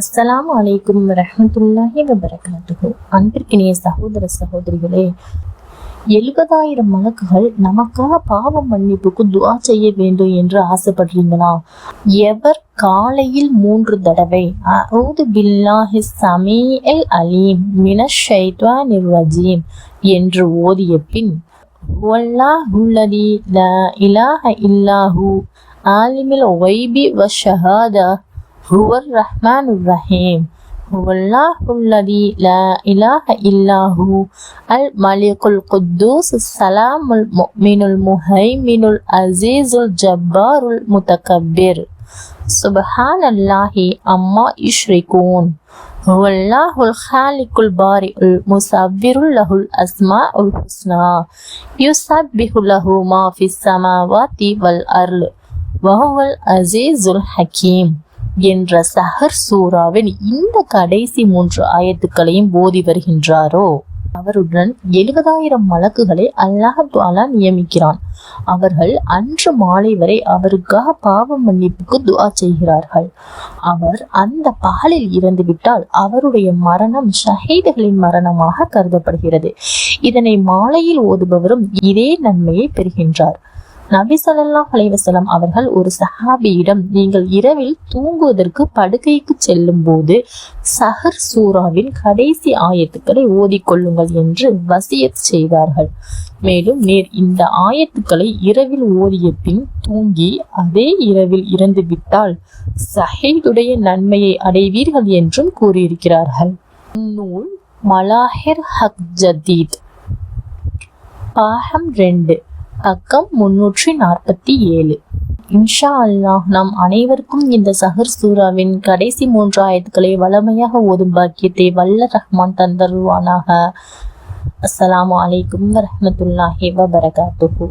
அஸ்ஸலாமு அலைக்கும் வரஹ்மத்துல்லாஹி வபரகாத்துஹு. அன்பிற்கினிய சகோதர சகோதரிகளே, 70,000 மலக்குகள் நமக்காக பாவ மன்னிப்புக்கு துஆ செய்ய வேண்டும் என்று ஆசைப்படுறீங்களா? எவர் காலையில் 3 தடவை அஊது பில்லாஹி ஸமீஇல் அலீம் மினஷ் ஷைத்வானிர் ரஜீம் என்று ஓதிய பின் வல்லாஹுல்லதி லா இலாஹ இல்லாஹு ஆலிமில் கைபி வஷ்ஷஹாதா ஹுவர் ரஹ்மானுர் ரஹீம் வல்லாஹுல்லதி லா இலாஹ இல்லாஹு அல் மலிகுல் குத்தூஸ் ஸலாமுல் முஃமினுல் முஹைமினுல் அஸீஸுல் ஜப்பாருல் முதக்கப்பிர் சுப்ஹானல்லாஹி அம்மா யுஷ்ரிகூன் வல்லாஹுல் ஹாலிகுல் பாரிஉல் முஸவ்விருல் லஹுல் அஸ்மாஉல் ஹுஸ்னா யுஸப்பிஹு லஹு மா ஃபிஸ் ஸமாவாதி வல் அர்ள் வஹுவல் அஸீஸுல் ஹக்கீம் என்ற சஹர் சூராவின் இந்த கடைசி 3 ஆயத்துக்களையும் ஓதி வருகின்றாரோ அவருடன் 70,000 மலக்குகளை அல்லாஹ் தஆலா நியமிக்கிறான். அவர்கள் அன்று மாலை வரை அவருக்காக பாவ மன்னிப்புக்கு துஆ செய்கிறார்கள். அவர் அந்த பகலில் இறந்துவிட்டால் அவருடைய மரணம் ஷஹீதுகளின் மரணமாக கருதப்படுகிறது. இதனை மாலையில் ஓதுபவரும் இதே நன்மையை பெறுகின்றார். நபி ஸல்லல்லாஹு அலைஹி வஸல்லம் அவர்கள் ஒரு சஹாபியிடம், நீங்கள் இரவில் தூங்குவதற்கு படுக்கைக்கு செல்லும் போது சஹர் சூராவின் கடைசி ஆயத்துக்களை ஓதிக்கொள்ளுங்கள் என்று வசியத் செய்தார்கள். மேலும் நீர் இந்த ஆயத்துக்களை இரவில் ஓதிய பின் தூங்கி அதே இரவில் இறந்து விட்டால் ஷஹீதுடைய நன்மையை அடைவீர்கள் என்றும் கூறியிருக்கிறார்கள். நூல் மலாஹிர் ஹக் ஜதீத், பாகம் 2, பக்கம் 347. இன்ஷா அல்லாஹ் நம் அனைவருக்கும் இந்த சஹர் சூராவின் கடைசி 3 ஆயத்துக்களை வளமையாக ஓதும் பாக்கியத்தை வல்ல ரஹ்மான் தந்தருவானாக. அஸ்ஸலாமு அலைக்கும் வரஹ்மத்துல்லாஹி வபரகாத்துஹு.